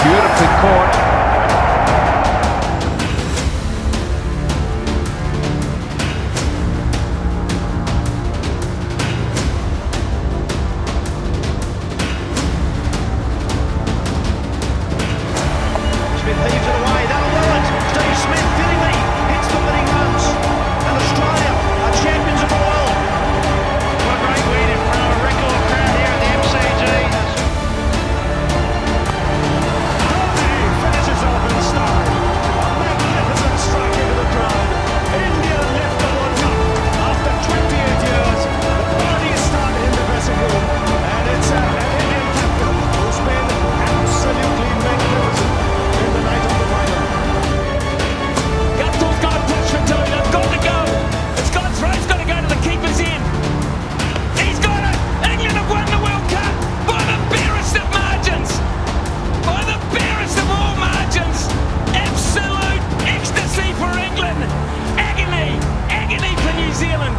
Beautifully caught. Smith heaves it away, that'll do it. Steve Smith fittingly hits the winning runs. And Australia are champions of the world. What a great win in front of a record crowd here at the MCG. Dhoni finishes off in style. A magnificent strike into the crowd. India lift the World Cup after 28 years. The party is started in the dressing room. And it's an Indian captain who's been absolutely magnificent in the night of the final. Gapdal's got to push for two. They've got to go. It's got throws got to go to the keeper's end. He's got it. England have won the World Cup by the barest of margins. By the barest of all margins. Absolute ecstasy for England. Agony. Agony for New Zealand.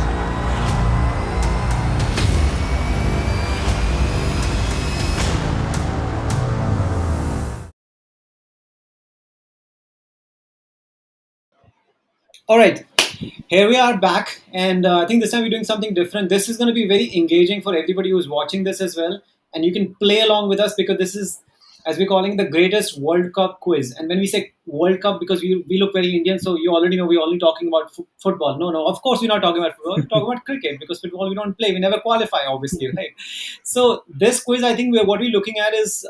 All right, here we are back, and I think this time we're doing something different. This is going to be very engaging for everybody who's watching this as well, and you can play along with us because this is, as we're calling, the greatest World Cup quiz. And when we say World Cup, because we look very Indian, so you already know we're only talking about football. No, of course we're not talking about football. We're talking about cricket because football we don't play. We never qualify, obviously, right? So this quiz, I think what we're looking at is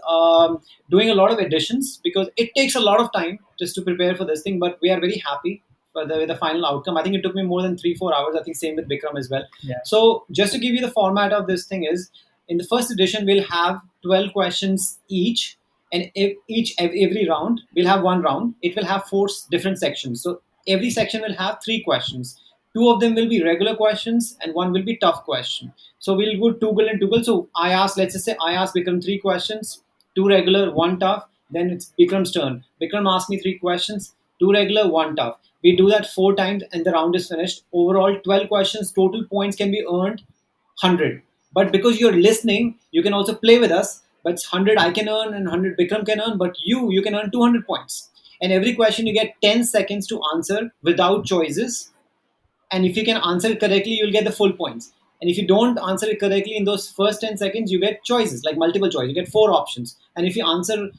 doing a lot of additions because it takes a lot of time just to prepare for this thing, but we are very happy with the final outcome. I think it took me more than 3-4 hours. I think same with Bikram as well. Yeah. So just to give you the format of this thing is, in the first edition we'll have 12 questions each, and every round we'll have one round. It will have 4 different sections. So every section will have 3 questions. 2 of them will be regular questions and 1 will be tough question. So we'll go toggle and toggle. So let's just say I ask Bikram 3 questions, 2 regular, 1 tough. Then it's Bikram's turn. Bikram asks me 3 questions, 2 regular, 1 tough. We do that 4 times and the round is finished. Overall, 12 questions, total points can be earned 100. But because you're listening, you can also play with us. But 100 I can earn and 100 Bikram can earn, but you can earn 200 points. And every question you get 10 seconds to answer without choices. And if you can answer it correctly, you'll get the full points. And if you don't answer it correctly in those first 10 seconds, you get choices, like multiple choice. You get 4 options. And if you answer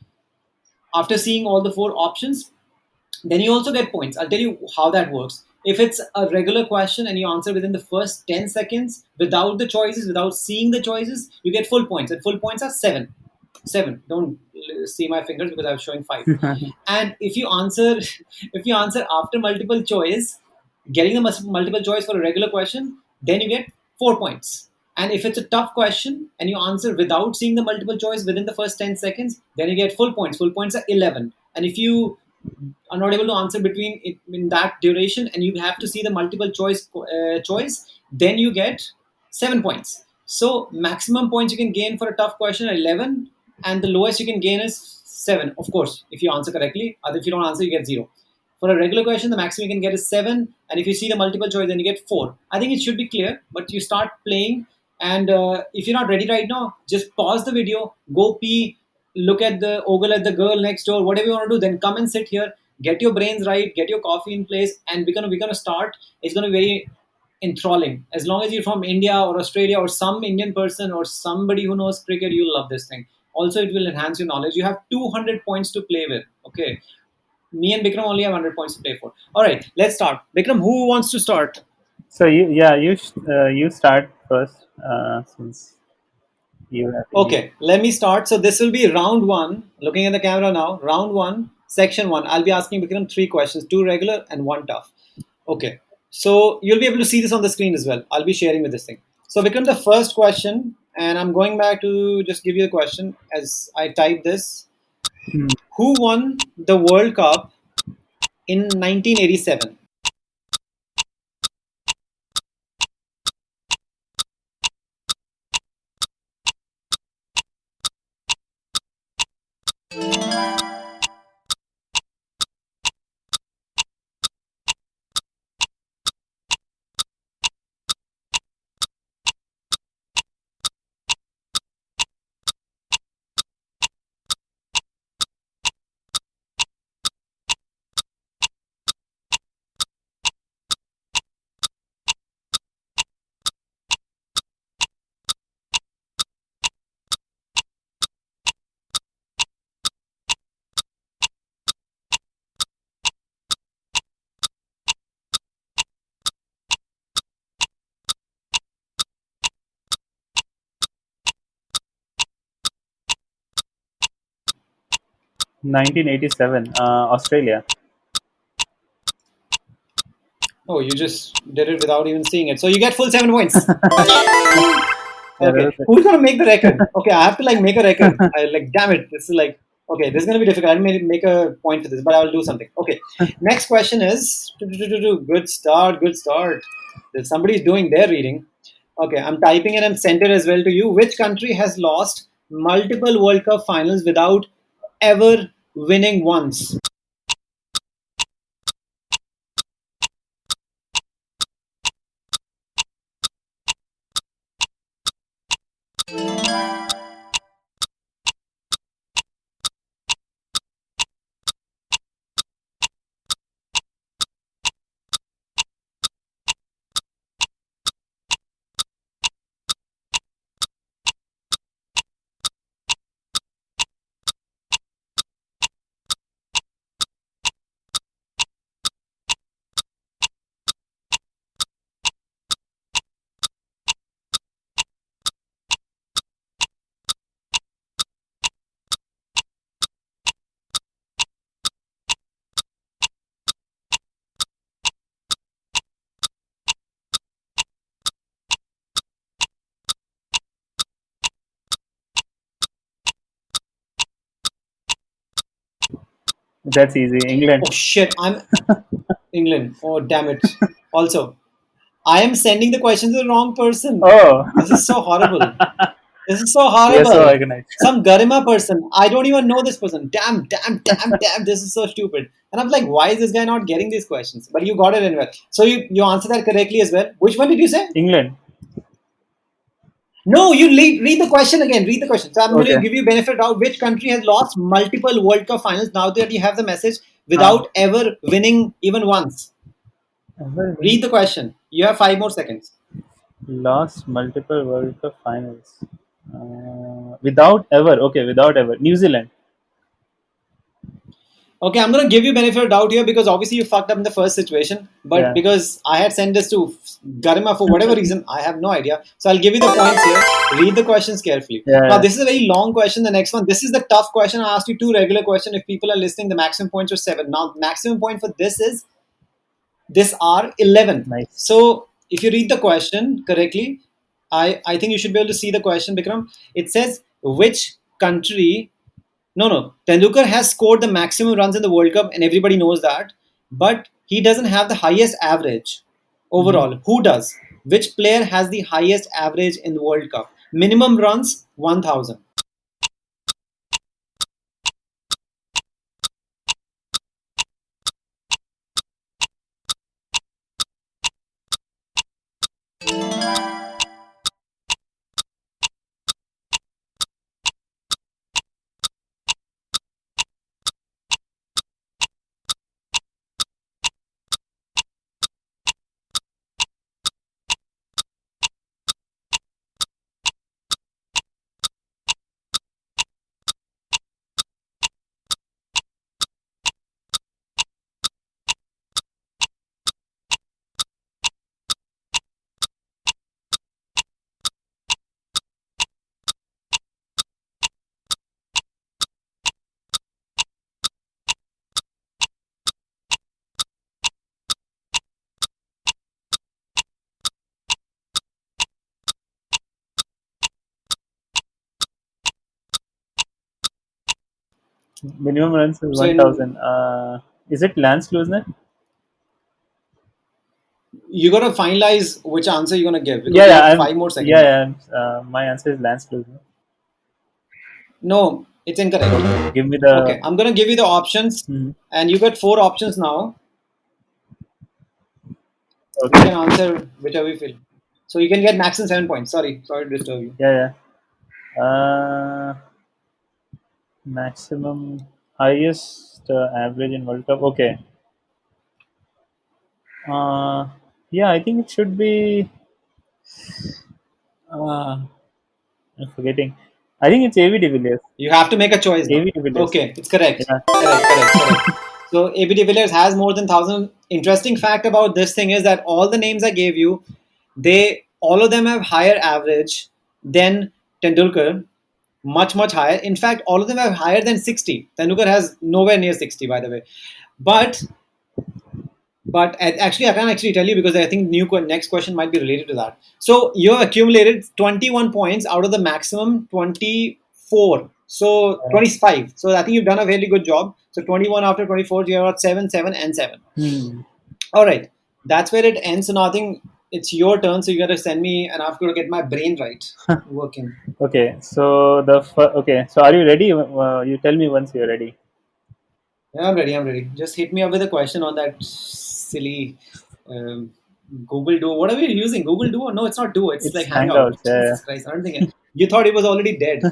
after seeing all the 4 options, then you also get points. I'll tell you how that works. If it's a regular question and you answer within the first 10 seconds without the choices, without seeing the choices, you get full points. And full points are 7. 7. Don't see my fingers because I'm showing 5. And if you answer after multiple choice, getting the multiple choice for a regular question, then you get 4 points. And if it's a tough question and you answer without seeing the multiple choice within the first 10 seconds, then you get full points. Full points are 11. And if you are not able to answer in that duration and you have to see the multiple choice, then you get 7 points. So maximum points you can gain for a tough question are 11, and the lowest you can gain is 7, of course, if you answer correctly. Or if you don't answer, you get 0. For a regular question, the maximum you can get is 7, and if you see the multiple choice, then you get 4. I think it should be clear, but you start playing, and if you're not ready right now, just pause the video, go pee, look at ogle at the girl next door, whatever you want to do, then come and sit here, get your brains right, get your coffee in place, and we're gonna start. It's gonna be very enthralling. As long as you're from India or Australia or some Indian person or somebody who knows cricket, you'll love this thing. Also, it will enhance your knowledge. You have 200 points to play with. Okay, me and Bikram only have 100 points to play for. All right, let's start. Bikram, who wants to start? So you start first since you have. Okay, let me start. So this will be round 1. Looking at the camera now. Round 1, section 1. I'll be asking Bikram 3 questions, 2 regular and 1 tough. Okay, so you'll be able to see this on the screen as well. I'll be sharing with this thing. So Bikram, the first question, and I'm going back to just give you the question as I type this. Who won the World Cup in 1987? 1987, Australia. Oh, you just did it without even seeing it. So you get full 7 points. Yeah, that Okay, was it. who's gonna make the record? Okay, I have to like make a record. I like, damn it, this is like, okay, this is gonna be difficult. I didn't make a point for this, but I will do something. Okay, next question is, good start, good start. Somebody's doing their reading. Okay, I'm typing it and sent it as well to you. Which country has lost multiple World Cup finals without ever winning once? That's easy. England. Oh shit, I'm England. Oh damn it. Also, I am sending the question to the wrong person. Oh, This is so horrible. This is so you're so horrible. organized. Some Garima person. I don't even know this person. Damn, damn, damn, damn. This is so stupid. And I'm like, why is this guy not getting these questions? But you got it anyway. So you answered that correctly as well. Which one did you say? England. No, you read the question again. Read the question. So I'm going to Okay. give you benefit out. Which country has lost multiple World Cup finals now that you have the message Uh, without ever winning even once? Read the question. You have 5 more seconds. Lost multiple World Cup finals. Without ever. Okay, without ever. New Zealand. Okay, I'm gonna give you benefit of doubt here because obviously you fucked up in the first situation. But Yeah. because I had sent this to Garima for whatever reason, I have no idea. So I'll give you the points here. Read the questions carefully. Yeah, Now yeah. this is a very long question. The next one. This is the tough question. I asked you two regular questions. If people are listening, the maximum points are 7. Now maximum point for this are 11. Nice. So if you read the question correctly, I think you should be able to see the question, Bikram. It says which country no. Tendulkar has scored the maximum runs in the World Cup, and everybody knows that. But he doesn't have the highest average overall. Who does? Which player has the highest average in the World Cup? Minimum runs 1,000. Minimum runs is So 1,000. Is it Lance Klusener? you got to finalize which answer you're going to give because Yeah, you yeah. have I'm. 5 more seconds. Yeah, yeah. My answer is Lance Klusener. No, it's incorrect. Okay, give me the. Okay, I'm going to give you the options, Mhm. and you get 4 options now. You Okay. can answer whichever you feel. So you can get maximum 7 points. Sorry to disturb you. Yeah, yeah. Maximum highest average in World Cup. Okay. Uh, yeah, I think it should be. Uh, I'm forgetting. I think it's AV de Villiers. You have to make a choice now. AV de Villiers. Okay, it's correct. Yeah. Correct. So AB de Villiers has more than 1,000. Interesting fact about this thing is that all the names I gave you, all of them have higher average than Tendulkar. much higher. In fact, all of them are higher than 60. Tendulkar has nowhere near 60, by the way. But actually, I can't actually tell you because I think next question might be related to that. So you have accumulated 21 points out of the maximum 24. So 25. So I think you've done a really good job. So 21 after 24, you're at 7, 7, and 7. All right. That's where it ends. So now I think it's your turn. So you got to send me, and I've got to get my brain right working. Okay, so okay, so are you ready? You tell me once you're ready. Yeah, I'm ready. I'm ready. Just hit me up with a question on that silly Google Duo. What are we using? Google Duo? No, it's not Duo. It's like Hangout. Hangouts. Yeah. Jesus Christ! I don't think you thought it was already dead.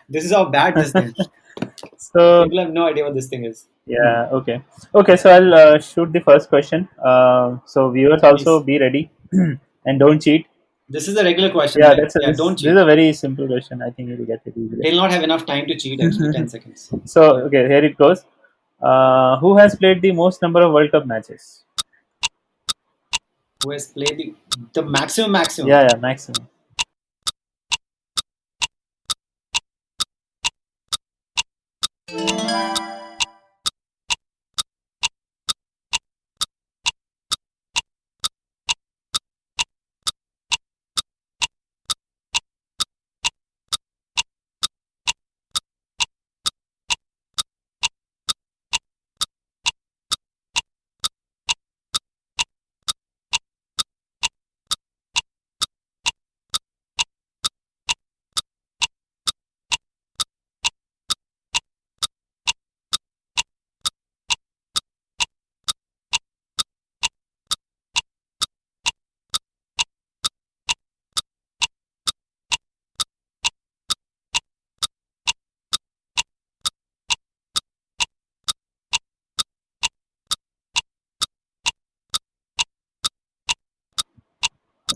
This is how bad this thing. So People have no idea what this thing is. yeah, okay, okay. So I'll shoot the first question. So viewers also Please. be ready and don't cheat. This is a regular question. Yeah, Right? Yeah, don't this is cheat. a very simple question. I think you'll get it easily. They'll not have enough time to cheat. Actually, 10 seconds. So okay, here it goes. Who has played the most number of World Cup matches? Who has played the maximum? Yeah, yeah, maximum.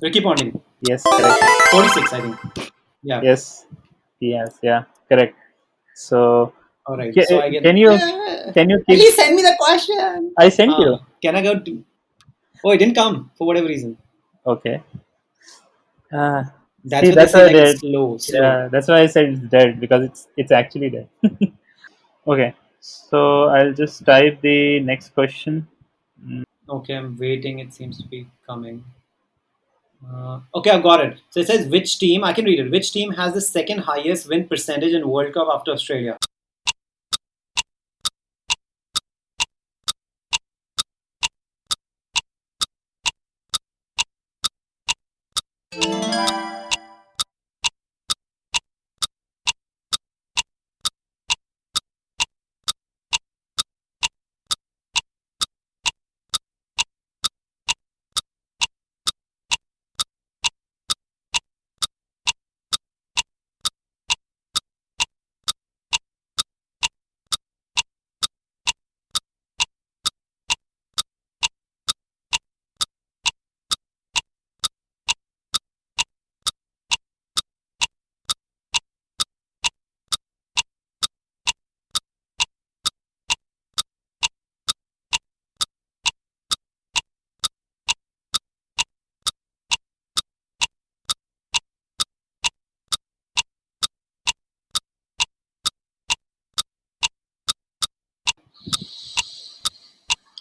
Ricky Ponting. Yes, correct. 46, I think. Yeah. Yes, yes, yeah, correct. So All right. So I get. can you keep? Please send me the question. I sent you. Can I go to? Oh, it didn't come for whatever reason. Okay. That's See, what they that's say. why Like it's slow. yeah, that's why I said it's dead because it's actually dead. Okay, so I'll just type the next question. Okay, I'm waiting. It seems to be coming. Okay, I've got it. So it says which team? I can read it. Which team has the second highest win percentage in World Cup after Australia?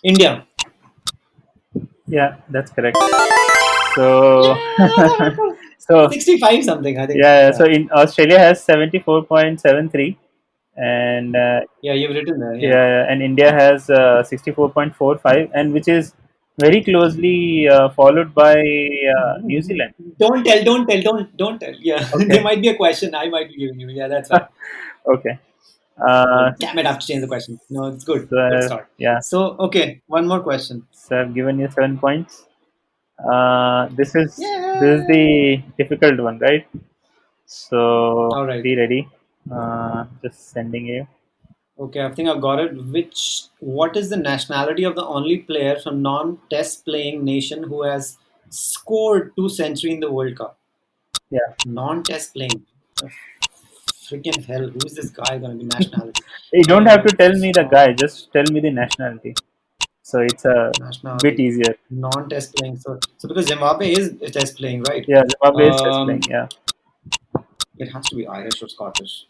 India. Yeah, that's correct. So so 65 something, I think. yeah, so in Australia has 74.73, and Yeah, you've written there. Yeah. yeah, and India has 64.45, and which is very closely followed by New Zealand. Don't tell. Don't tell. Yeah, Okay. there might be a question I might be giving you. Yeah, that's fine. Okay. Uh, Damn it, I have to change the question. No, it's good. so, Good start. yeah, So, okay, one more question. so I've given you 7 points. This is Yeah. the difficult one, right? So All right. be ready. Just sending you. Okay, I think I've got it. What is the nationality of the only player from non-test playing nation who has scored 2 centuries in the World Cup? Yeah, Non-test playing. Freaking hell, who's this guy going to be nationality? you don't have to tell me the guy. Just tell me the nationality. So it's a Nationality. bit easier. Non-test playing. So because Zimbabwe is test playing, right? Yeah, Zimbabwe is just playing. Yeah. It has to be Irish or Scottish.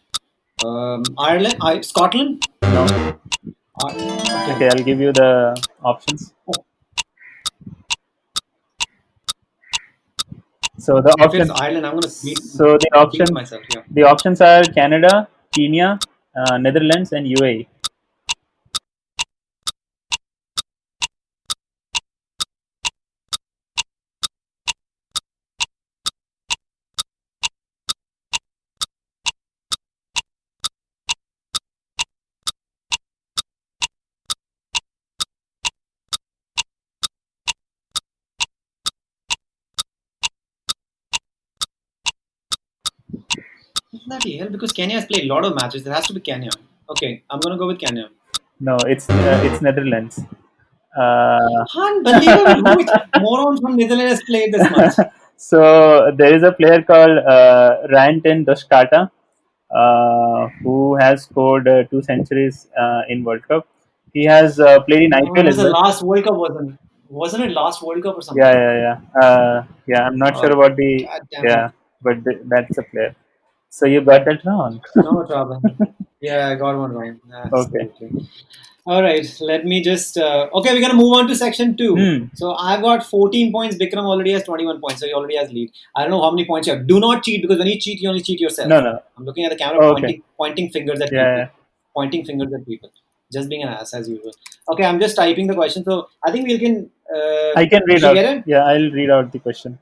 Ireland, Scotland. No. Okay. Okay, I'll give you the options. Oh, So the if it's options. Ireland, I'm gonna So the beat options. myself here. The options are Canada, Kenya, Netherlands, and UAE. Bloody hell! Because Kenya has played a lot of matches. There has to be Kenya. Okay, I'm gonna go with Kenya. No, it's Netherlands. Uh, Unbelievable! Which moron from Netherlands has played this much? so there is a player called Rantan Doskata who has scored 2 centuries in World Cup. He has played in When IPL was as the well. last World Cup? Wasn't it last World Cup or Yeah, something? yeah, yeah. Yeah, I'm not sure Oh, about the God damn it! yeah, but that's a player. So you got that wrong. No trouble. Yeah, I got one wrong. Okay. Absolutely. All right, let me just. Okay, we're gonna move on to section two. Hmm. So I've got 14 points. Bikram already has 21 points, so he already has lead. I don't know how many points you have. Do not cheat because when you cheat, you only cheat yourself. No, no. I'm looking at the camera, Oh, okay. pointing fingers at Yeah, people, yeah. pointing fingers at people. Just being an ass as usual. Okay, I'm just typing the question. So I think we can. I can Did read you out. get it? Yeah, I'll read out the question.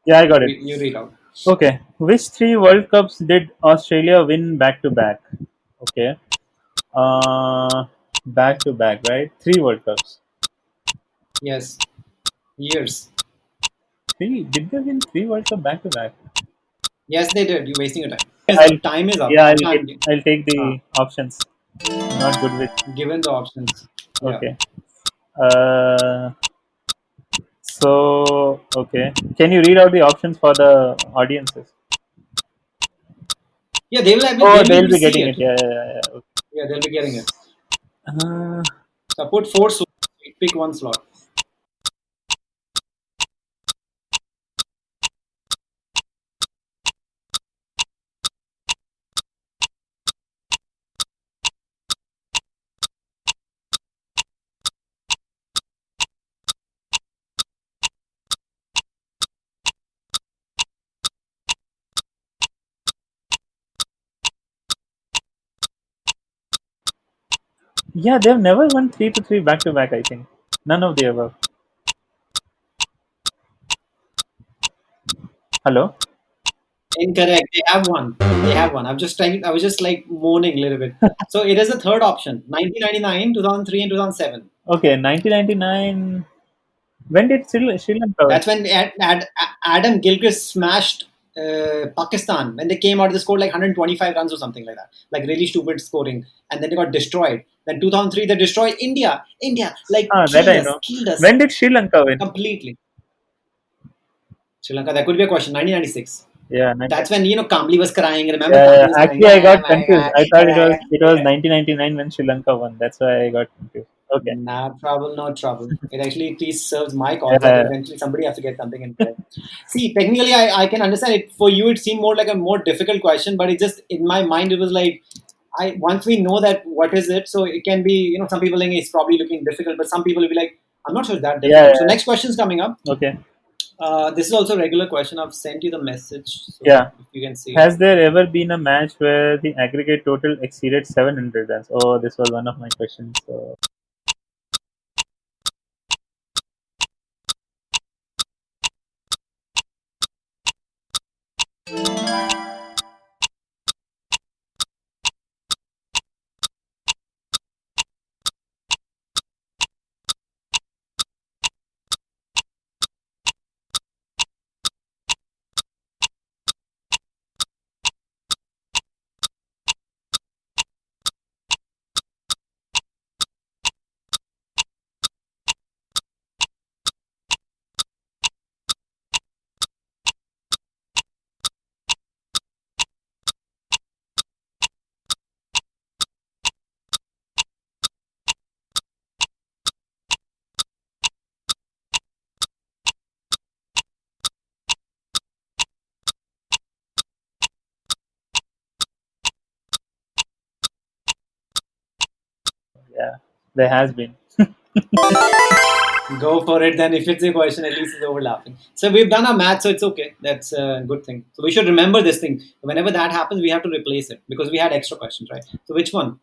Yeah, I got it. You read out. Okay. Which three World Cups did Australia win back to back? Okay. Back to back, right? Three World Cups. Yes, years. Three? Did they win three World Cup back to back? Yes, they did. You're wasting your time. I'll Time is up. yeah, I I'll get. can't. I'll take Uh, the options. Not good with. given the options. Yeah. Okay. Uh, so okay. Can you read out the options for the audiences? Yeah, they will. Oh, They'll be they'll able to be see getting it. it. Yeah, yeah, yeah. Okay. Yeah, they'll be getting it. Uh, So I put four slots. Pick one slot. yeah, they've never won 3 to 3 back to back. I think none of the above. Hello. Incorrect. They have one. They have one. I was just like moaning a little bit. So it is the third option. 1999, 2003, and 2007. Okay, 1999. When did Sri Lanka win? That's when Adam Gilchrist smashed Pakistan when they came out. They scored like 125 runs or something like that. Like really stupid scoring, and then they got destroyed. Then 2003 they destroyed India. India like Ah, that I know. killed us When did Sri Lanka win? completely. Sri Lanka. That could be a question. 1996. Yeah, That's when Kambli was crying. Remember yeah, Kambli yeah. was crying. Actually, I "Ah, got my confused. God, I thought it was yeah." 1999 when Sri Lanka won. That's why I got confused. Okay. No trouble, no trouble. It actually at least serves my cause that Yeah, eventually somebody has to get something in there. See, technically, I can understand it. For you, it seemed more like a more difficult question, but it just in my mind it was like I once we know that what is it, so it can be some people think it's probably looking difficult, but some people will be like, I'm not sure it's that yeah, difficult. So yeah. next question is coming up. Okay. This is also a regular question. I've sent you the message, so Yeah. if you can see it. Has there ever been a match where the aggregate total exceeded 700 runs? Oh, this was one of my questions. So There has been. Go for it then. If it's a question, at least it's overlapping. So we've done our math, so it's okay. That's a good thing. So we should remember this thing. Whenever that happens, we have to replace it because we had extra questions, right? So which one?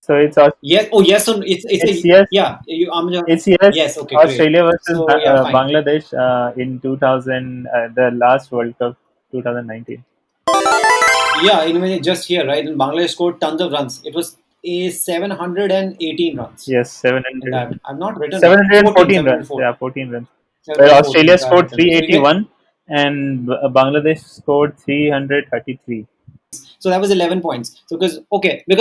So Yes. Oh, yes. So it's it's a yes. yeah. It's yes. Yes. Okay. Great. Australia versus So yeah, fine. Bangladesh in 2000, the last World Cup, 2019. Yeah. Anyway, just here, right? And Bangladesh scored tons of runs. It was a 718 runs Yes, in 700, that. I've not written down 14, 714 runs. 704, Yeah, 14 runs. Where 714. Australia So I've scored written. So you get 381 and Bangladesh scored 333. so that was 11 points. So because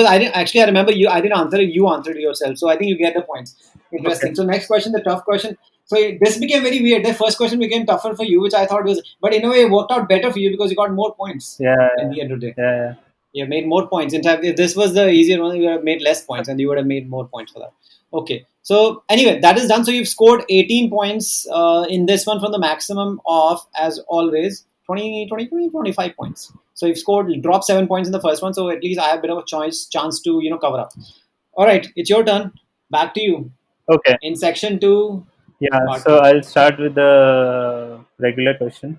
I didn't actually I remember I didn't answer it. You answered it yourself. So I think you get the points. Okay. Interesting. So next question, the tough question. So this became very weird. The first question became tougher for you, which I thought was, but in a way, it worked out better for you because you got more points Yeah, in the end of the day. yeah, You made more points. In fact, if this was the easier one, you would have made less points and you would have made more points for that. Okay. So anyway, that is done. So you've scored 18 points in this one from the maximum of, as always, 25 points. So you've scored, dropped 7 points in the first one. So at least I have a bit of a chance to, cover up. All right. It's your turn. Back to you. Okay. In section 2, Yeah, part so 2. I'll start with the regular question,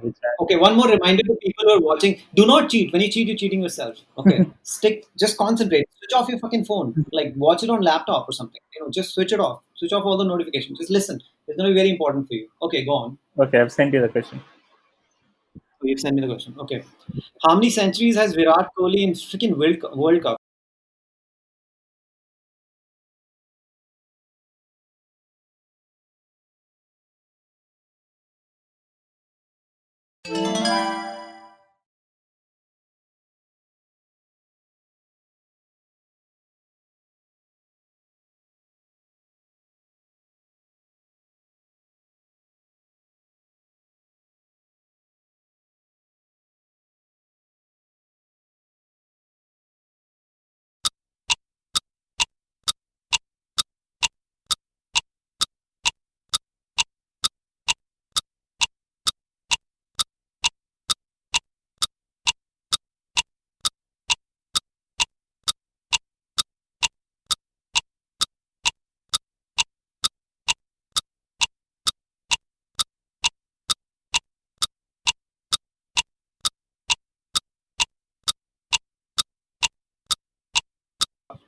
which Okay, one more reminder to people who are watching: do not cheat. When you cheat, you're cheating yourself. Okay, just concentrate. Switch off your fucking phone. Like watch it on laptop or something. Just switch it off. Switch off all the notifications. Just listen. It's gonna be very important for you. Okay, go on. okay, I've sent you the question. So you've sent me the question. Okay, how many centuries has Virat Kohli in freaking World Cup?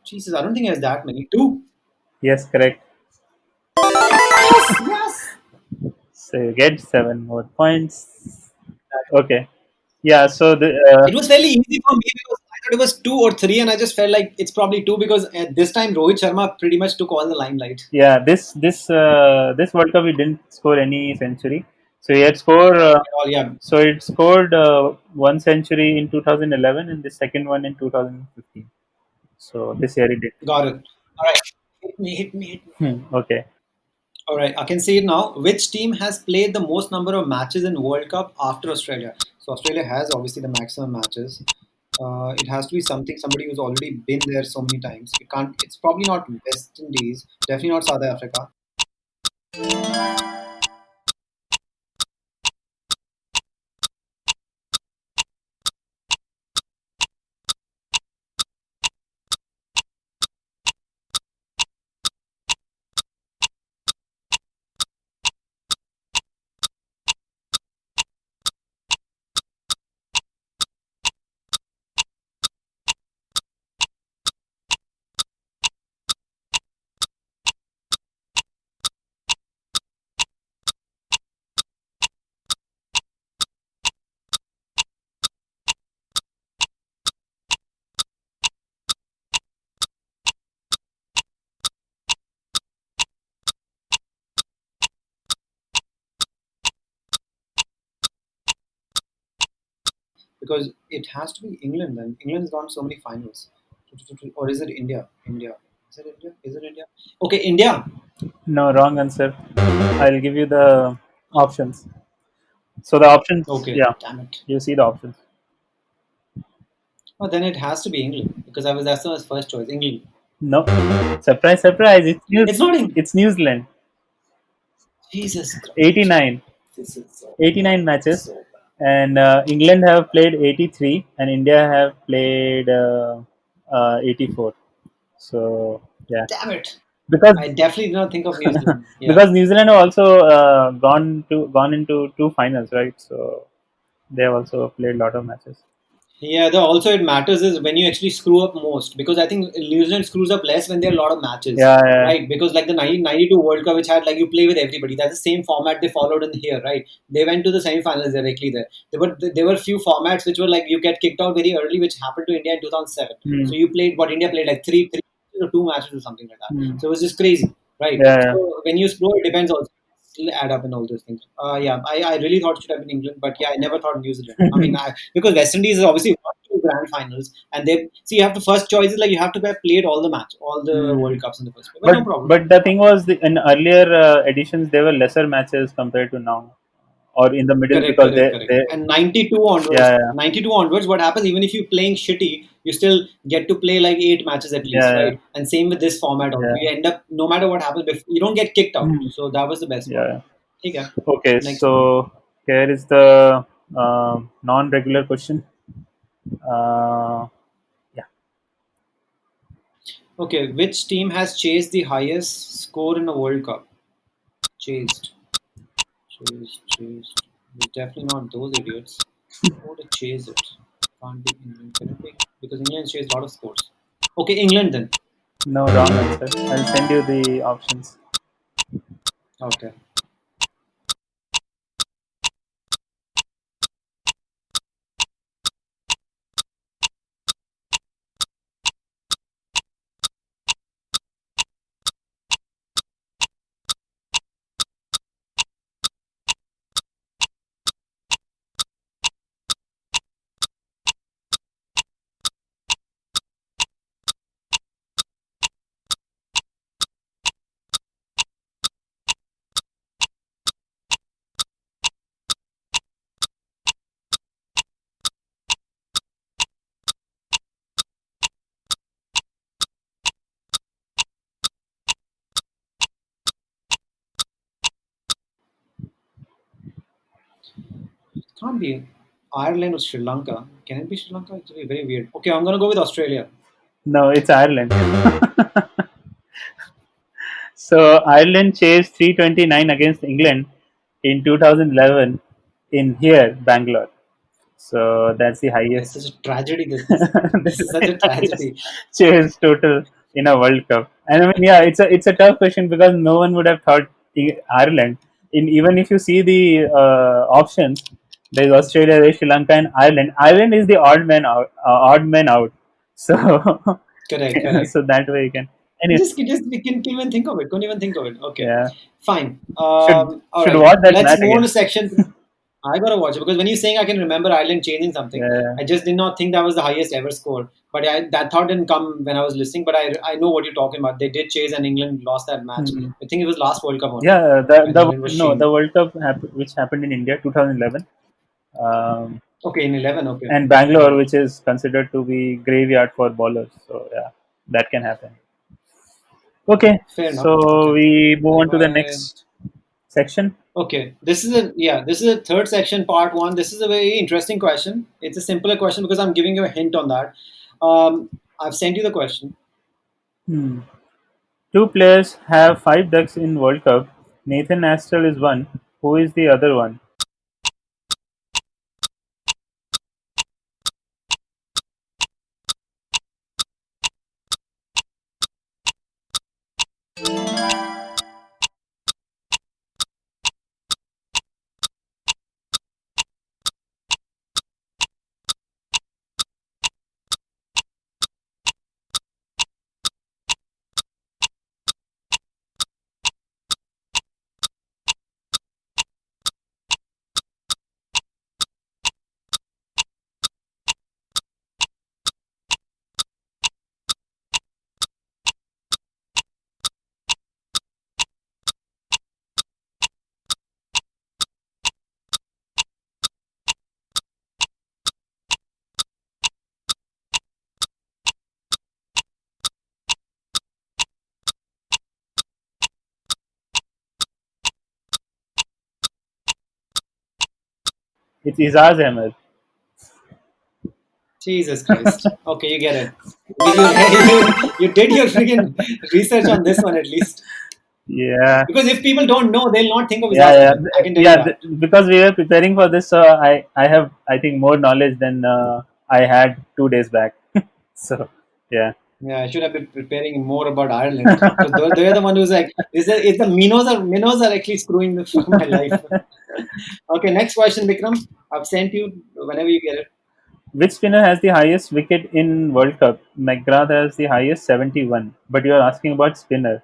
Jesus, I don't think it has that many. Two. Yes, correct. Yes, yes. So you get 7 more points. Okay. Yeah, so It was fairly easy for me because I thought it was two or three, and I just felt like it's probably two because at this time Rohit Sharma pretty much took all the limelight. yeah, this World Cup he didn't score any century. So he had All yeah, so it scored one century in 2011 and the second one in 2015. So this year he did. got it. All right, hit me, hit me. Okay. All right, I can see it now. Which team has played the most number of matches in World Cup after Australia? So Australia has obviously the maximum matches. It has to be somebody who's already been there so many times. It can't. It's probably not West Indies. Definitely not South Africa. because it has to be England. Then England's gone so many finals, or is it India? India. Is it India? Is it India? Okay, India. No, wrong answer. I'll give you the options. So the options, Okay, yeah, damn it. you see the options. Oh, then it has to be England because I was that's my first choice. England. No, surprise, surprise! It's not England. It's New Zealand. Jesus Christ. 89, This is so 89 matches, so bad. and England have played 83, and India have played 84. So yeah, Damn it. because I definitely did not think of New Zealand. Yeah. because New Zealand have also gone into two finals, right? So they have also played a lot of matches. Yeah, the also it matters is when you actually screw up most because I think New Zealand screws up less when there are a lot of matches, Yeah, yeah, right? Because like the 1992 World Cup, which had like you play with everybody, that's the same format they followed in here, right? They went to the semi-finals directly there. There were few formats which were like you get kicked out very early, which happened to India in 2007. Hmm. So you played what India played like three or two matches or something like that. Hmm. So it was just crazy, right? Yeah, yeah. So when you screw, it depends also. Still add up and all those things. Yeah, I really thought it should have been England, but yeah, I never thought New Zealand. I mean, because West Indies is obviously won two grand finals, and they see you have to first choice is like you have to have played all the match, all the Hmm. World Cups in the first place. But But no problem. but the thing was, in earlier editions, there were lesser matches compared to now, or in the middle Correct, because correct, correct. they And 92 onwards, yeah, yeah, 92 onwards, what happens even if you're playing shitty, you still get to play like 8 matches at least, yeah, right? And same with this format also. yeah, You end up no matter what happens, you don't get kicked out. Hmm. So that was the best part. Yeah. Okay, Okay, next one. so here is the non-regular question. Uh, yeah, Okay, which team has chased the highest score in a World Cup? Chased, chased. It's definitely not those idiots. Who would have chased it? Can't be England. Can it be? Because England chased a lot of scores. Okay, England then. no, wrong answer. I'll send you the options. Okay. It can't be Ireland or Sri Lanka. Can it be Sri Lanka? It's very, very weird. Okay, I'm gonna go with Australia. No, it's Ireland. So Ireland chased 329 against England in 2011 in here Bangalore. So that's the It's highest. such a tragedy. This, this That's is such the a highest tragedy. chase total in a World Cup. And I mean, yeah, it's a tough question because no one would have thought Ireland. In even if you see the options, there's Australia, there's Sri Lanka, and Ireland. Ireland is the odd man out. Odd man out. So Correct, correct. so that way you can. Anyway, We can't even think of it. Couldn't even think of it. Okay, yeah, fine. All should right. watch that Let's match move on to again. section. I gotta watch it because when you're saying I can remember Ireland changing something, Yeah. I just did not think that was the highest ever score. But that thought didn't come when I was listening. But I know what you're talking about. They did chase and England lost that match. Hmm. I think it was last World Cup only Yeah, when England was the shamed. World Cup which happened in India 2011, Okay, in 11. Okay, and got Bangalore, it. which is considered to be graveyard for bowlers. So yeah, that can happen. Okay, Fair enough. so Okay, we move bye on to the bye. next section. Okay, this is a third section, part one. This is a very interesting question. It's a simpler question because I'm giving you a hint on that. I've sent you the question. Hmm. Two players have five ducks in World Cup. Nathan Astle is one. Who is the other one? It's Izaz Ahmed. Jesus Christ. Okay, you get it. You did your freaking research on this one at least. Yeah, Because if people don't know, they'll not think of yeah, Izaz yeah, Ahmed. I can tell you yeah. that. Because we were preparing for this, so I have I think more knowledge than I had 2 days back. So yeah, Yeah, I should have been preparing more about Ireland because they're the one who's like, is the Minos are actually screwing my life. Okay, next question, Vikram. I've sent you whenever you get it. which spinner has the highest wicket in World Cup? McGrath has the highest 71. But you are asking about spinner.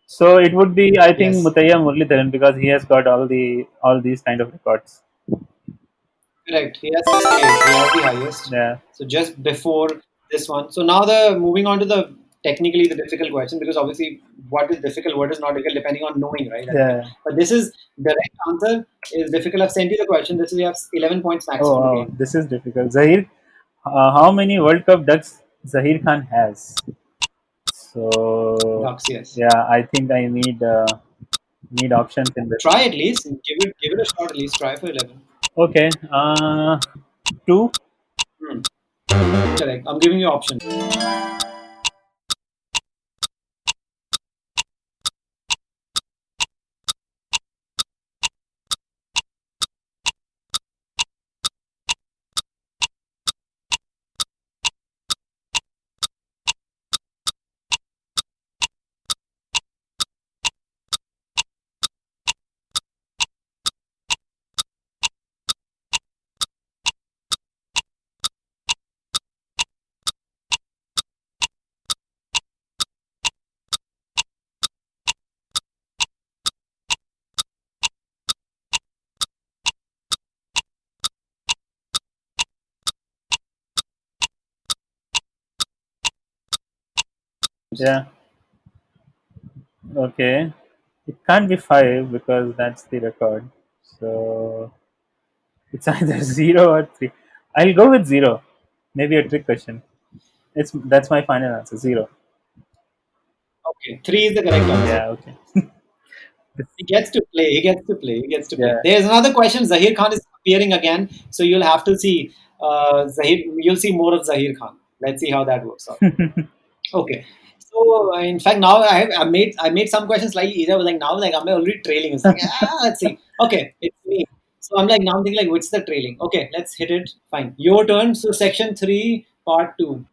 So it would be, I think, Yes, Mutaya Muralitharan because he has got all these kind of records. correct. He has 68. He has the highest. Yeah, So just before this one. So now the moving on to the technically the difficult question because obviously what is difficult, what is not difficult, depending on knowing, right? I think. yeah. But this is the right answer is difficult. I've sent you the question. This is we have 11 points max Oh, for the wow, game. this is difficult. Zahir, how many World Cup ducks Zahir Khan has? So Ducks, yes. yeah, I think I need options in this. Try at least. Give it a shot at least. Try for 11. Okay, two. Hmm. Correct. I'm giving you options. Yeah. Okay. It can't be five because that's the record. So it's either zero or three. I'll go with zero. Maybe a trick question. That's my final answer. Zero. Okay. 3 is the correct answer. Yeah. Okay. He gets to play. He gets to play. He gets to play. Yeah. There's another question. Zahir Khan is appearing again, so you'll have to see Zahir. You'll see more of Zahir Khan. Let's see how that works out. Okay. So in fact, now I made some questions slightly easier. I was like now like am I already trailing? It's like let's see. Okay, it's me. So I'm like now I'm thinking like what's the trailing? Okay, let's hit it. Fine. Your turn. So section 3, part 2.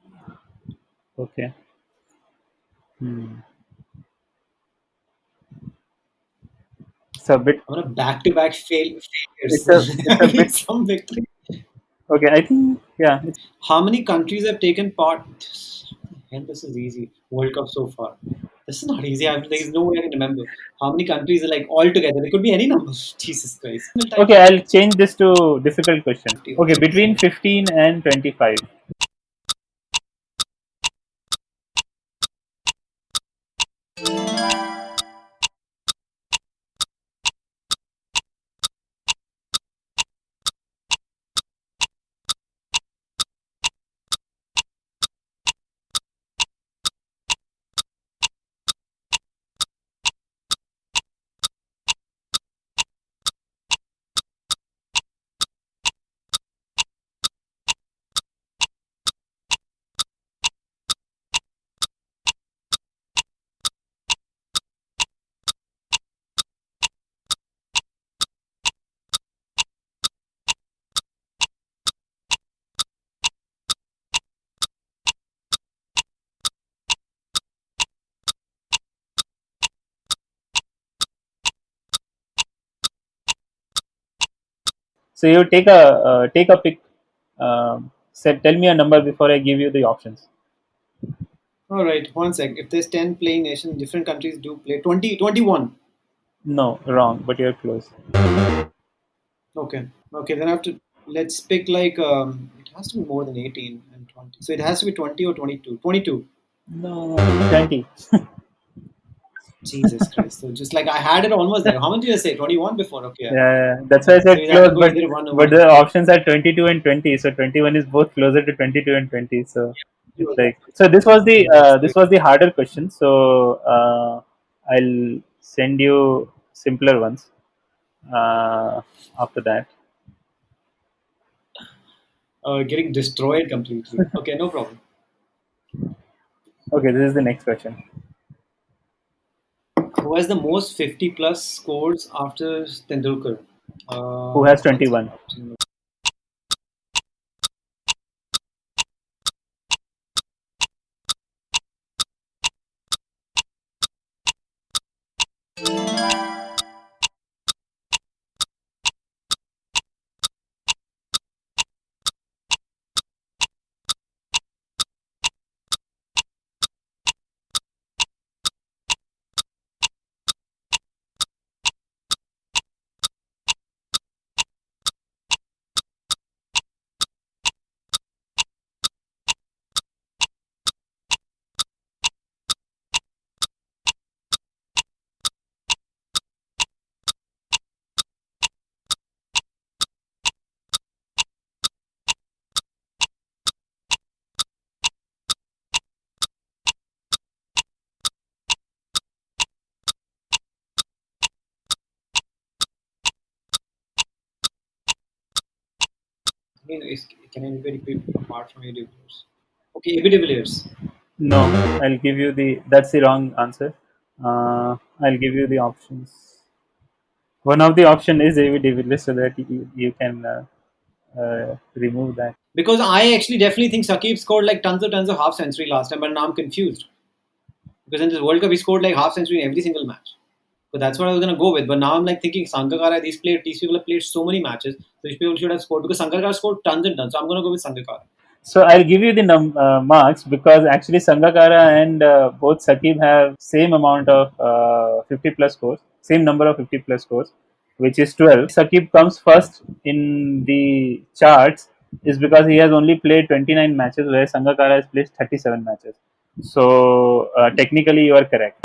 Okay. Hmm. It's a bit. I'm gonna back to back failures. It's I a need bit. some victory. Okay. I think. Yeah. How many countries have taken part? And this is easy. World Cup so far. This is not easy. There's no way I can remember. How many countries are like all together? It could be any number. Jesus Christ. Single time. Okay. I'll change this to difficult question. 50. Okay. Okay. Between 15 and 25. So you take a pick. Tell me a number before I give you the options. All right, one sec. If there's 10 playing nations, different countries do play 20, 21. No, wrong, but you're close. Okay. Okay, then I have to let's pick like it has to be more than 18 and 20. So it has to be 20 or 22. 22. No, 20. Jesus Christ. So just like I had it almost there. How much did I say? 21 before. Okay. Yeah. Yeah, that's why I So said you have to close, go but either one or but one. the options are 22 and 20. So 21 is both closer to 22 and 20. So it's like so. This was the harder question. So I'll send you simpler ones after that. Getting destroyed completely. Okay, no problem. Okay, this is the next question. Who has the most 50 plus scores after Tendulkar? Who has One second. 21? Can anybody be apart from A. De Villiers? Okay, A. B. De Villiers. No, I'll give you the. That's the wrong answer. I'll give you the options. One of the option is David De Villiers, so that you can remove that. Because I actually definitely think Sakib scored like tons of half century last time, but now I'm confused. Because in this World Cup, he scored like half century in every single match. So that's what I was gonna go with. But now I'm like thinking Sangakkara, these people have played so many matches. So these people should have scored because Sangakkara scored tons and tons. So I'm gonna go with Sangakkara. So I'll give you the marks because actually Sangakkara and both Sakib have same amount of 50 plus scores, same number of 50 plus scores, which is 12. Sakib comes first in the charts is because he has only played 29 matches, whereas Sangakkara has played 37 matches. So technically, you are correct.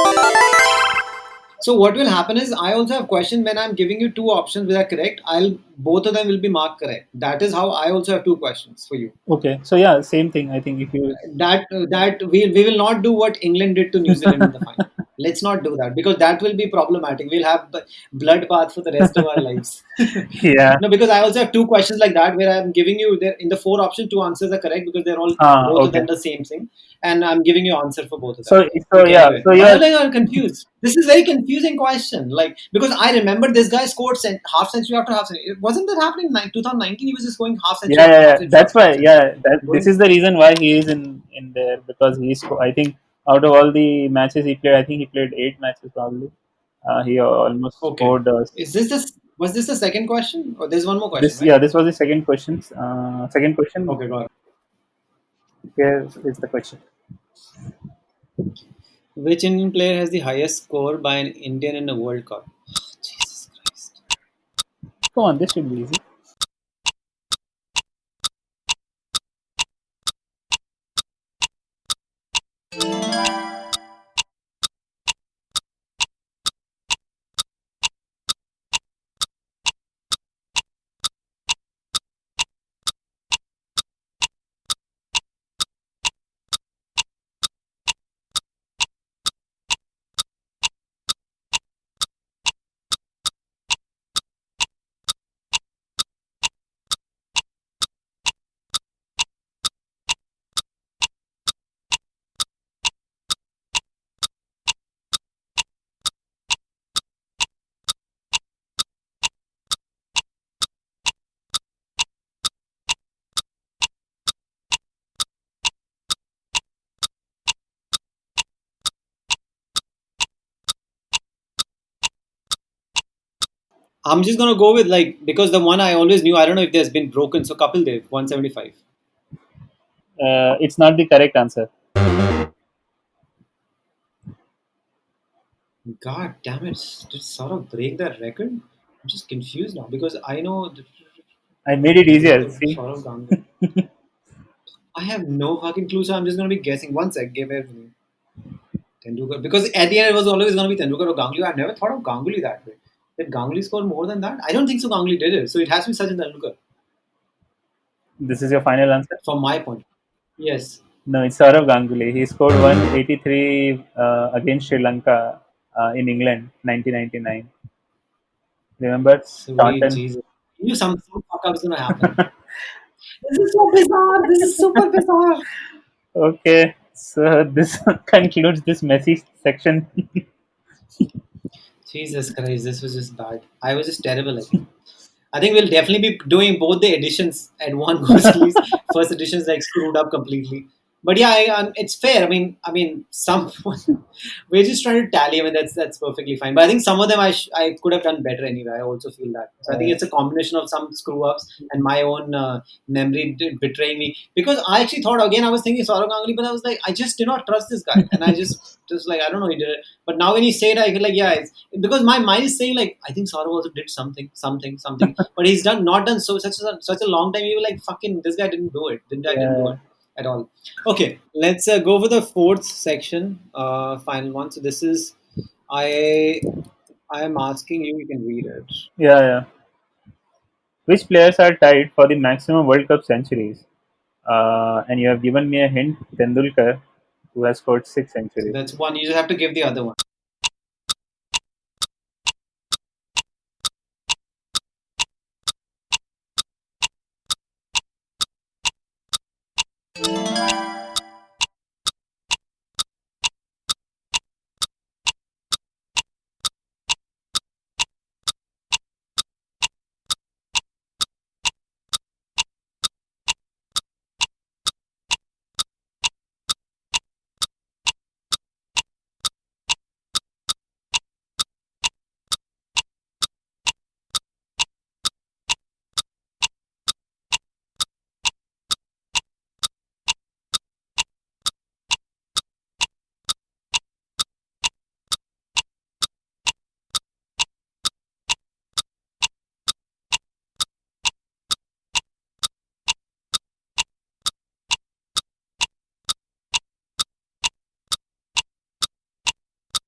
So what will happen is I also have questions when I'm giving you two options which are correct. I'll both of them will be marked correct. That is how I also have two questions for you. Okay, so yeah, same thing. I think if you That we will not do what England did to New Zealand in the final. Let's not do that because that will be problematic. We'll have bloodbath for the rest of our lives. yeah, No, because I also have two questions like that where I'm giving you in the four options, two answers are correct because they're all both of okay. them the same thing, and I'm giving you answer for both of them. So Okay, yeah, anyway, so why you're am I confused? This is very confusing question. Like because I remember this guy scored half century after half century. Wasn't that happening in 2019? He was just going half century after half yeah. century That's after half why. century. Yeah, this Going, is the reason why he is in there because I think out of all the matches he played, I think he played 8 matches probably. He almost okay, scored. is this was this the second question or there's one more question, This right? yeah, this was the second question. Second question. Okay, got it. Here is the question. Which Indian player has the highest score by an Indian in a World Cup? Jesus Christ. Come on, this should be easy. I'm just gonna go with because the one I always knew. I don't know if there's been broken. So Kapil Dev, 175. It's not the correct answer. God damn it! Did Saurav break that record? I'm just confused now because I know I made it easier. See, Saurav Ganguly. I have no fucking clue, so I'm just gonna be guessing. One sec, give everything. Tendulkar, because at the end it was always gonna be Tendulkar or Ganguly. I never thought of Ganguly that way. Did Ganguly score more than that? I don't think so. Ganguly did it, so it has to be Sachin Tendulkar this is your final answer. from my point. Yes, No, it's Saurav Ganguly. He scored 183 against Sri Lanka in England, 1999. Remember sweet Taunton? Jesus. You knew some fuck up is gonna happen. This is so bizarre. This is super bizarre. Okay, so this concludes this messy section. Jesus Christ, this was just bad. I was just terrible, I think. I think we'll definitely be doing both the editions at one go, please. First edition's screwed up completely. But yeah, it's fair. Some we're just trying to tally. That's perfectly fine. But I think some of them I could have done better anyway. I also feel that. So I think it's a combination of some screw ups and my own memory betraying me. Because I actually thought again, I was thinking Saurav Ganguly, but I was like, I just did not trust this guy, and I just like I don't know, he did it. But now when he said, I feel like yeah, because my mind is saying I think Saurav also did something, but he's not done such a long time. You were like fucking this guy didn't do it. This guy didn't do Yeah, it at all. Okay, let's go for the fourth section, final one. So this is I I am asking you. You can read it. yeah. Which players are tied for the maximum World Cup centuries? And you have given me a hint, Tendulkar, who has scored 6 So centuries. that's one. You just have to give the other one.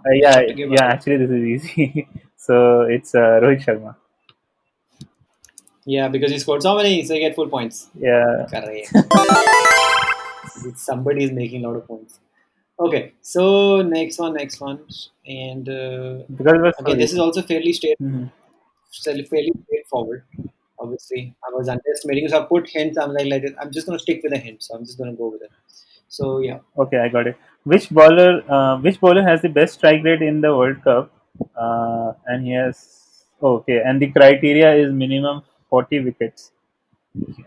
You Yeah, have to give yeah. other one. Actually, this is easy. So it's Rohit Sharma. Yeah, because he scored so many, so you get full points. Yeah. Correct. Somebody is making a lot of points. Okay, so next one, and Because it was so again, this is easy. also Mhm. fairly straightforward. Obviously, I was underestimating, so I put hints. I'm just gonna stick with a hint, so I'm just gonna go with it. So yeah, Okay, I got it. Which bowler has the best strike rate in the World Cup? And he has okay, and the criteria is minimum 40 wickets.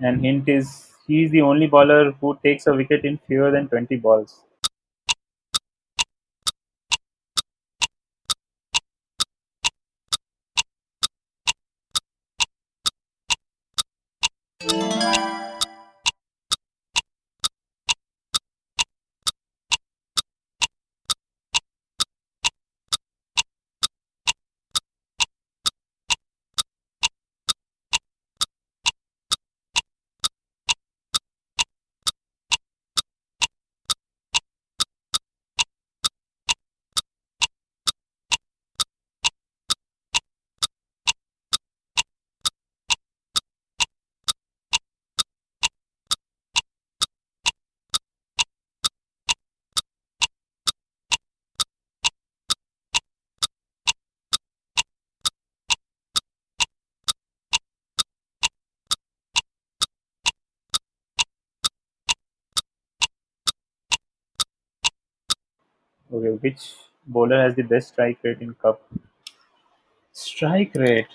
And hint is he's the only bowler who takes a wicket in fewer than 20 balls. Okay, which bowler has the best strike rate in Cup? Strike rate.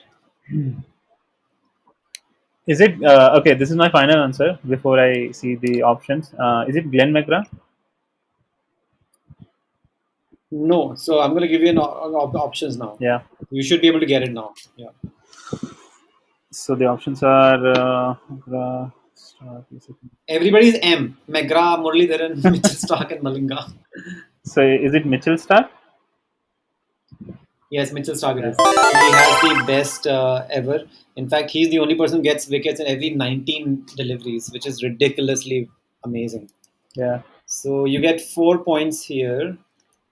Is it okay? This is my final answer before I see the options. Is it Glenn McGrath? no. So I'm gonna give you options now. Yeah. You should be able to get it now. Yeah. So the options are McGrath, Stark, Everybody's M. McGrath, Muralidharan, Mitchell Stark, and Malinga. So is it Mitchell Stark? Yes, Mitchell Stark it Yeah. is. He has the best ever. In fact, he's the only person who gets wickets in every 19 deliveries, which is ridiculously amazing. Yeah. So you get 4 points here.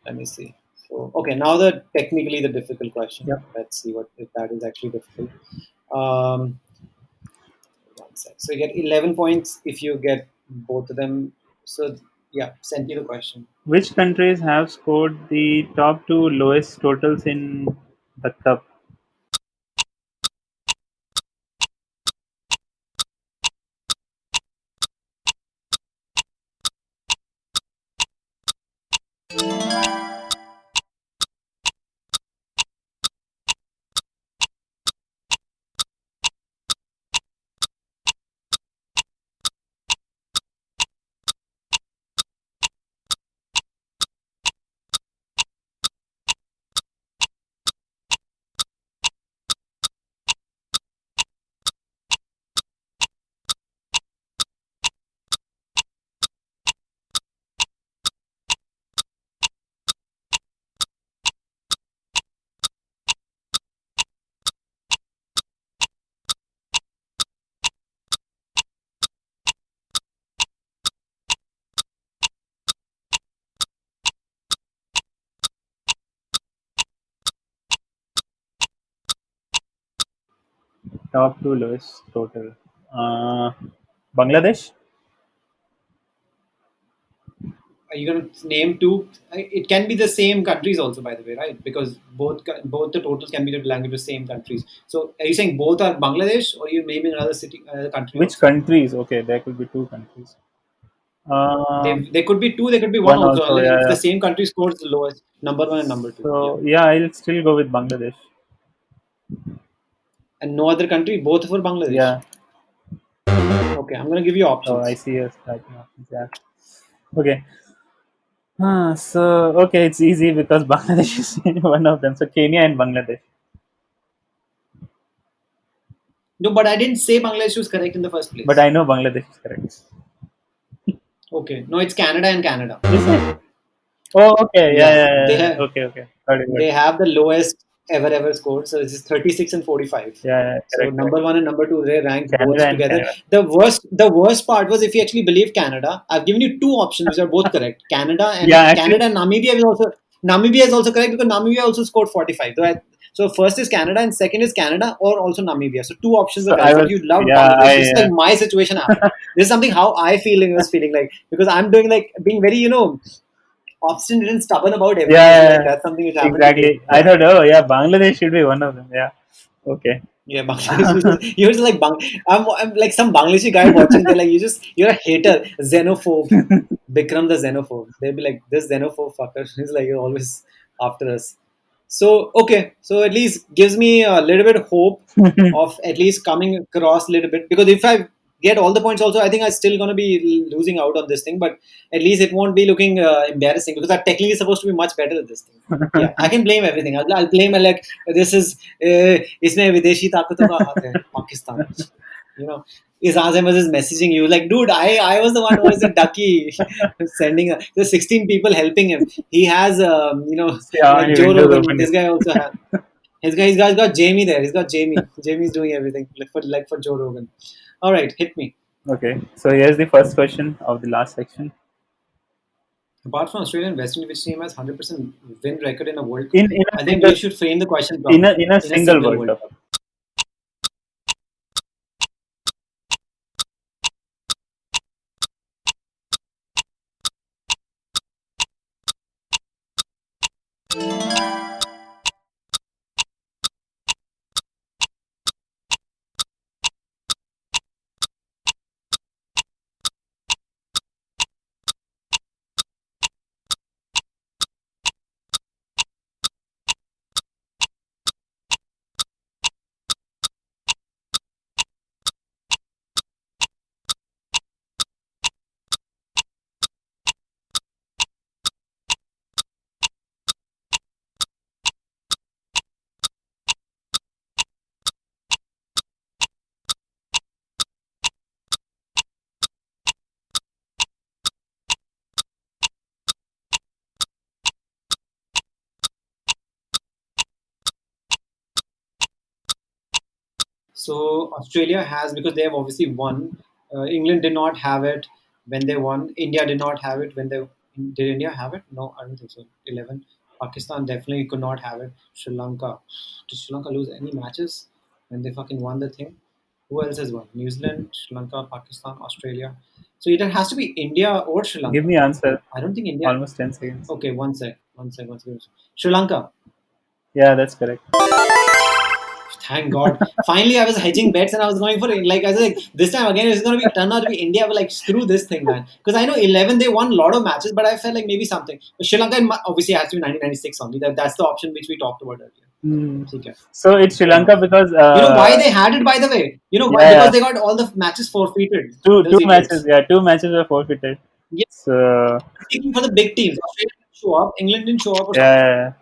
Let me see. So okay, now the technically the difficult question. Yep. Let's see what if that is actually difficult. Um, One sec. So you get 11 points if you get both of them. So yeah, send me the question. Which countries have scored the top two lowest totals in the cup? Top two lowest total. Bangladesh. Are you going to name two? It can be the same countries also, by the way, right? Because both the totals can be belong to the same countries. So are you saying both are Bangladesh, or are you naming another city, another country Which also? countries? Okay, there could be two countries. There could be two, there could be one One also. also. Like Yeah. if the Yeah. same country scores the lowest, number one and number two. Yeah. So yeah, I'll still go with Bangladesh. And no other country, both for Bangladesh. Yeah. Okay, I'm going to give you Oh, I options. see a starting options. Yeah. Okay. So okay, it's easy because Bangladesh is one of them. So Kenya and Bangladesh. No, but I didn't say Bangladesh was correct in the first But place. I know Bangladesh is correct. Okay, no, it's Canada and Canada. Is it? Oh, okay. Yeah, Yeah, yeah, they yeah, yeah. have Okay, okay. Got it, got they it. have the lowest ever score. So this is 36 and 45. Yeah, yeah, So correct, correct. number one and number two, they ranked Canada both and together. Canada. The worst part was if you actually believe Canada. I've given you two options which are both correct. Yeah, actually, Canada and Namibia is also correct because Namibia also scored 45. So first is Canada and second is Canada or also Namibia. So two options were so I correct, but was, you loved yeah, Bangladesh. This is like my situation happened. This is something how I was feeling like because I'm doing like being very obstinate and stubborn about everything. So yeah, like that's something which happened to me. exactly. I Yeah. thought, oh, yeah, Bangladesh should be one of them. Yeah. Okay. Yeah, Bangladesh. You're just like I'm like some Bangladeshi guy watching. They're like, you're a hater, xenophobe, Bikram the xenophobe. They'll be like, this xenophobe fucker. He's like, you're always after us. So okay, so at least gives me a little bit of hope of at least coming across a little bit because if I get all the points also, I think I'm still gonna be losing out on this thing. But at least it won't be looking embarrassing because I'm technically supposed to be much better at this thing. Yeah, I can blame everything. I'll blame like this is इसमें विदेशी ताकतों का हाथ है Pakistan. You know, is Azam is messaging you like, dude, I was the one who was the ducky sending the 16 people helping him. He has See how like many Joe windows Rogan. open. This guy also has. He's got Jamie there. He's got Jamie. Jamie's doing everything like for Joe Rogan. All right, hit me. Okay. So here's the first question of the last section. Apart from Australia and West Indies, which team has 100% win record in a World Cup? In a I think single you should frame the question in properly. a In a single single World World Cup. Cup. So Australia has, because they have obviously won. England did not have it when they won. India did not have it when they did. India have it? No, I don't think so. 11. Pakistan definitely could not have it. Sri Lanka. Did Sri Lanka lose any matches when they fucking won the thing? Who else has won? New Zealand, Sri Lanka, Pakistan, Australia. So either has to be India or Sri Give Lanka. me answer. I don't think India. Almost 10 seconds. Okay, one sec. One sec. One sec. Sri Lanka. Yeah, that's correct. Thank God. Finally, I was hedging bets and I was going for it. Like, I was like, this time again, it's going to be turn out to be India. But like, screw this thing, man. Because I know 11, they won a lot of matches, but I felt like maybe something. But Sri Lanka obviously has to be 1996 only. That's the option which we talked about earlier. Hmm. Okay. So it's Sri Lanka because You know why they had it, by the way? You know why? yeah, Because yeah. they got all the matches forfeited. two Those two matches. idiots. Yeah, two matches were forfeited. Yeah, So seeking for the big teams. Australia didn't show up. England didn't show up or something. yeah.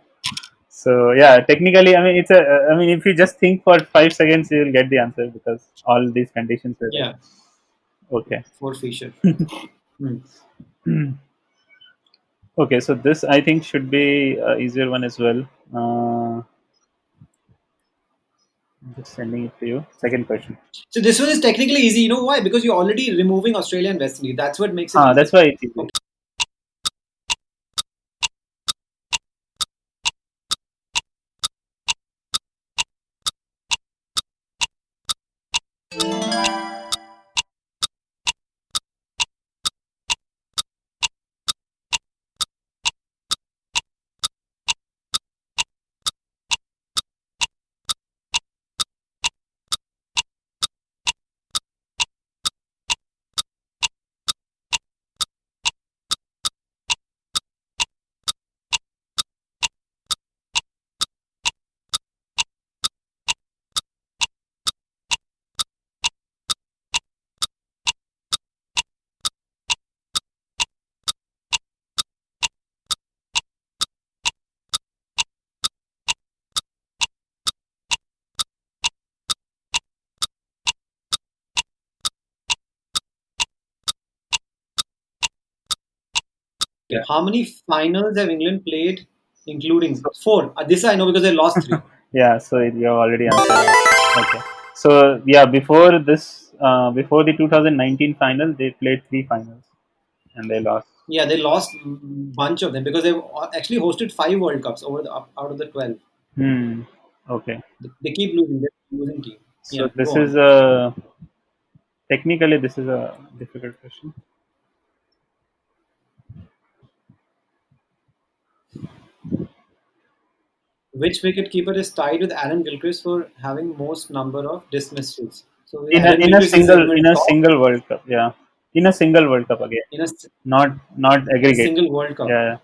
So yeah, technically, I mean, it's a. I mean, if you just think for 5 seconds, you will get the answer because all these conditions were there. Yeah, Okay. forfeiture. Hmm. Okay. So this I think should be easier one as well. I'm just sending it to you. Second question. So this one is technically easy. You know why? Because you're already removing Australia and West Indies. That's what makes it easy. That's why it's easy. Okay. Yeah. How many finals have England played, including So, four? This I know because they lost three. yeah. So you have already answered. Okay. So yeah, before this, before the 2019 final, they played three finals and they lost. Yeah, they lost bunch of them because they actually hosted 5 World Cups over the out of the 12. Hmm. Okay. They keep losing. They're a losing team. So Yeah, this go is on. a technically this is a difficult question. Which wicketkeeper is tied with Alan Gilchrist for having most number of dismissals? So In a Alan Gilchrist is in even a top single World Cup, yeah. In a single World Cup again, in a not aggregate. single World Cup. Yeah.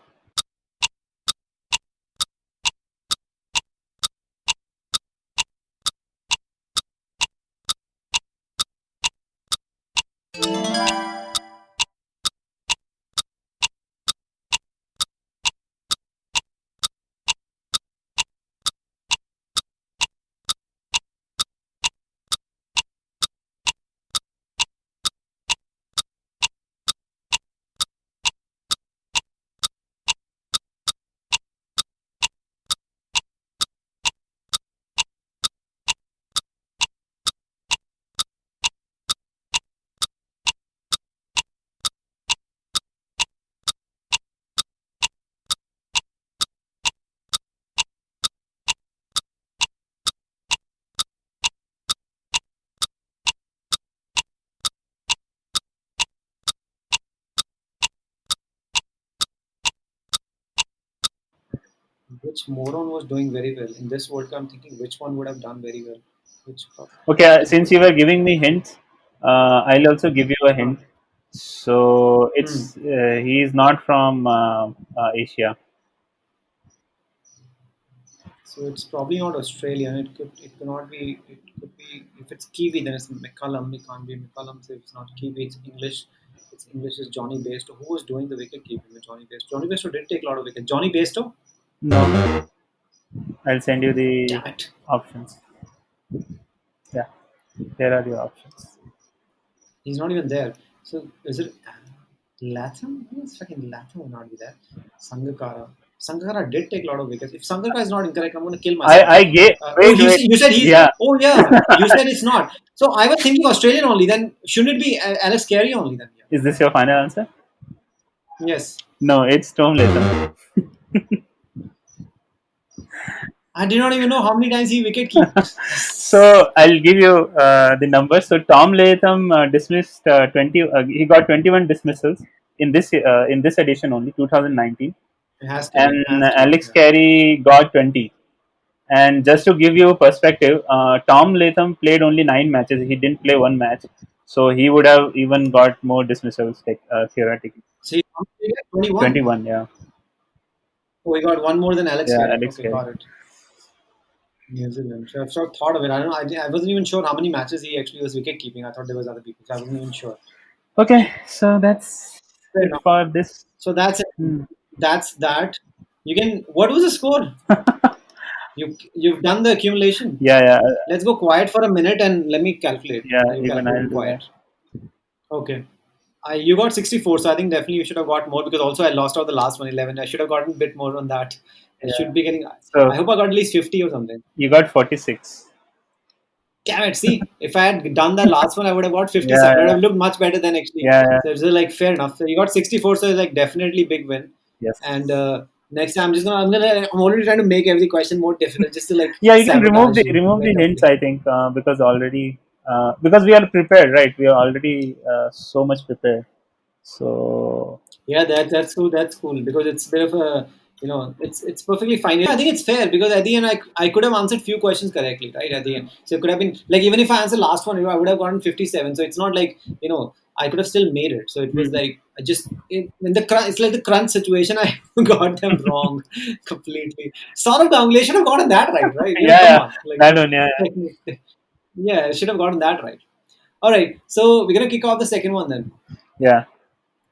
Which moron was doing very well in this World Cup? I'm thinking which one would have done very well. Which Okay. Since you were giving me hints, I'll also give you a huh. hint. So Hmm. it's he is not from Asia. So it's probably not Australian. It could not be. It could be if it's Kiwi, then it's McCullum. It can't be McCullum. So if it's not Kiwi, it's English. It's English is Johnny Bairstow. Who was doing the wicket keeping with Johnny Bairstow? Johnny Bairstow did take a lot of wickets. Johnny Bairstow? No, I'll send you the Damn it. options. Yeah, here are the options. He's not even there. So is it Latham? Who is fucking Latham will not be there? Sangakkara. Sangakkara did take a lot of wickets. If Sangakkara is not incorrect, I'm going to kill myself. I gave. Wait, wait. You said he's. Yeah. Oh yeah, you said it's not. So I was thinking Australian only. Then shouldn't it be Alex Carey only then? Yeah. Is this your final answer? Yes. No, it's Tom Latham. I did not even know how many times he wicket kept. So I'll give you the numbers. So Tom Latham dismissed 20. He got 21 dismissals in this edition only, 2019, It has to. and Has to, Alex yeah. Carey got 20. And just to give you perspective, Tom Latham played only 9 matches. He didn't play one match, so he would have even got more dismissals, like, theoretically. So he 21. 21, yeah, Oh, he got one more than Alex yeah, Carey. Alex Okay, Carey. got it. New Zealand. So I've sort of thought of it. I don't know. I wasn't even sure how many matches he actually was wicket keeping. I thought there was other people. So I wasn't even sure. Okay, so that's Fair it enough. for this. So that's it. Hmm. That's that. You can. What was the score? You've done the accumulation. Yeah, Let's go quiet for a minute and let me calculate. yeah. You Even calculate I'll do quiet. Okay. You got 64, so I think definitely you should have got more because also I lost out the last one, 11. I should have gotten a bit more on that. I Yeah. should be getting. So I hope I got at least 50 or something. you got 46. Damn it! See, if I had done that last one, I would have got 57. Yeah, It would yeah. have looked much better than actually. Yeah. So it's like fair enough. So you got 64, so it's like definitely big win. Yes. And next time, I'm already trying to make every question more difficult, just to like. Yeah, you can remove sabotage the you. hints. I think because already because we are prepared, right? We are already so much prepared. So Yeah, that's cool. That's cool because it's a bit of a it's perfectly fine. I think it's fair because at the end I could have answered few questions correctly, right? At the end, so it could have been like even if I answered last one, I would have gotten 57. So it's not like I could have still made it. So it was like I just it's like the crunch situation. I got them wrong completely. Saurav Ganguly should have gotten that right? yeah, Come on. Like, that one, yeah. yeah, I should have gotten that right. All right, so we're gonna kick off the second one then. Yeah.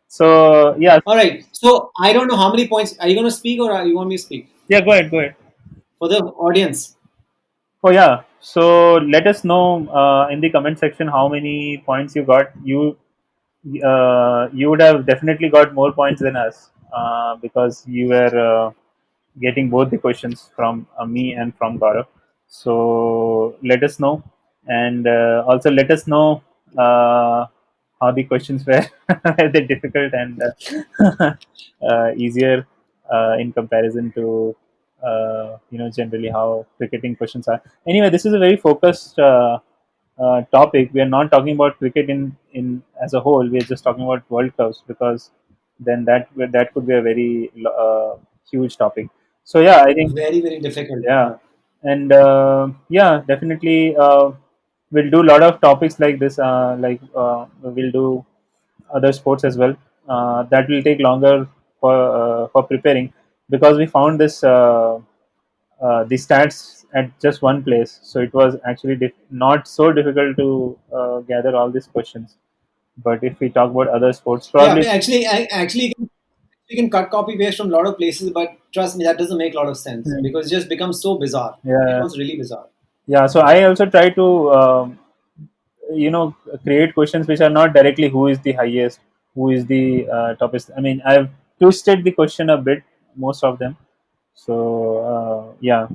So yeah, All right. So I don't know how many points. Are you going to speak or you want me to speak yeah. Go ahead. for the audience? Oh yeah. So let us know in the comment section how many points you got. You would have definitely got more points than us because you were getting both the questions from me and from Gaurav. So let us know, and also let us know how the questions were, were they difficult and easier in comparison to generally how cricketing questions are. Anyway, this is a very focused topic. We are not talking about cricket in as a whole. We are just talking about World Cups because then that could be a very huge topic. So yeah, I think Very, very difficult. yeah, and yeah, definitely we'll do a lot of topics like this. We'll do other sports as well. That will take longer for preparing because we found the stats at just one place, so it was actually not so difficult to gather all these questions. But if we talk about other sports, Yeah, probably actually, you can cut copy paste from a lot of places, but trust me, that doesn't make a lot of sense because it just becomes so bizarre. It yeah, becomes really bizarre. yeah. So I also try to create questions which are not directly who is the highest, who is the toppest. I mean, I've twisted the question a bit, most of them. So yeah.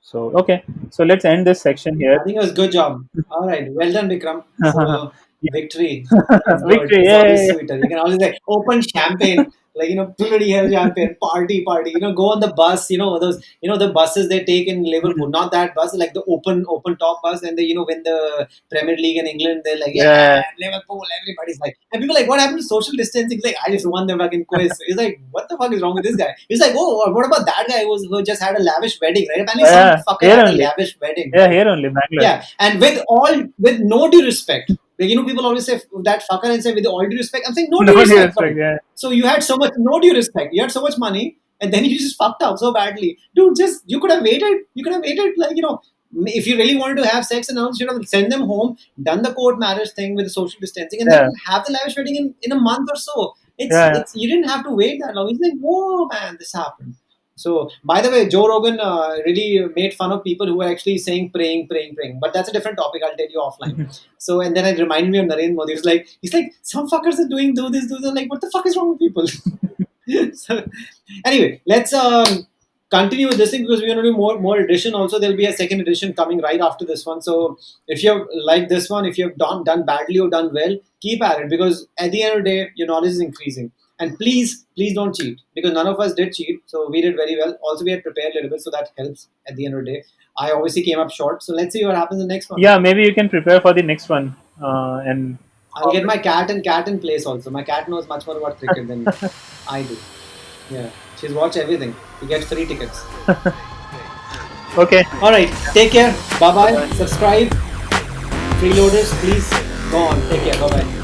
So okay, so let's end this section here. I think it was good job. All right, well done, Vikram. So victory is good. Victory! It's always Yay! sweeter. You can always like open champagne, like bloody hell champagne, party. Go on the bus. Those. The buses they take in Liverpool. Not that bus, like the open top bus, and they win the Premier League in England. They're like, Yeah. Liverpool. Everybody's like, and people are like, what happened to social distancing? He's like, I just won the fucking quiz. He's like, what the fuck is wrong with this guy? He's like, oh, what about that guy who just had a lavish wedding, right? Apparently, Yeah, some fucker here had a only. lavish wedding. Yeah, here only, Bangalore. Yeah, and with no due respect, like people always say that fucker and say with all due respect. I'm saying no due No respect. disrespect, yeah. So you had so much no due respect. You had so much money, and then you just fucked up so badly, dude. Just you could have waited. You could have waited, like if you really wanted to have sex and all, you should have sent them home, done the court marriage thing with the social distancing, and Yeah. then have the lavish wedding in a month or so. Yeah. It's you didn't have to wait that long. It's like, whoa, man, this happened. So, by the way, Joe Rogan really made fun of people who were actually saying praying. But that's a different topic. I'll tell you offline. So, and then it reminded me of Narendra Modi. He's like, some fuckers are do this. I'm like, what the fuck is wrong with people? So, anyway, let's continue with this thing because we're going to do more edition. Also, there'll be a second edition coming right after this one. So, if you've liked this one, if you've done badly or done well, keep at it because at the end of the day, your knowledge is increasing. And please don't cheat because none of us did cheat. So we did very well. Also, we had prepared a little bit, so that helps at the end of the day. I obviously came up short. So let's see what happens in the next one. Yeah, maybe you can prepare for the next one. And I'll get my cat in place also. My cat knows much more about cricket than I do. Yeah, she's watched everything. You get free tickets. okay. All right, take care. Bye bye. Subscribe. Freeloaders, please go on. Take care. Bye bye.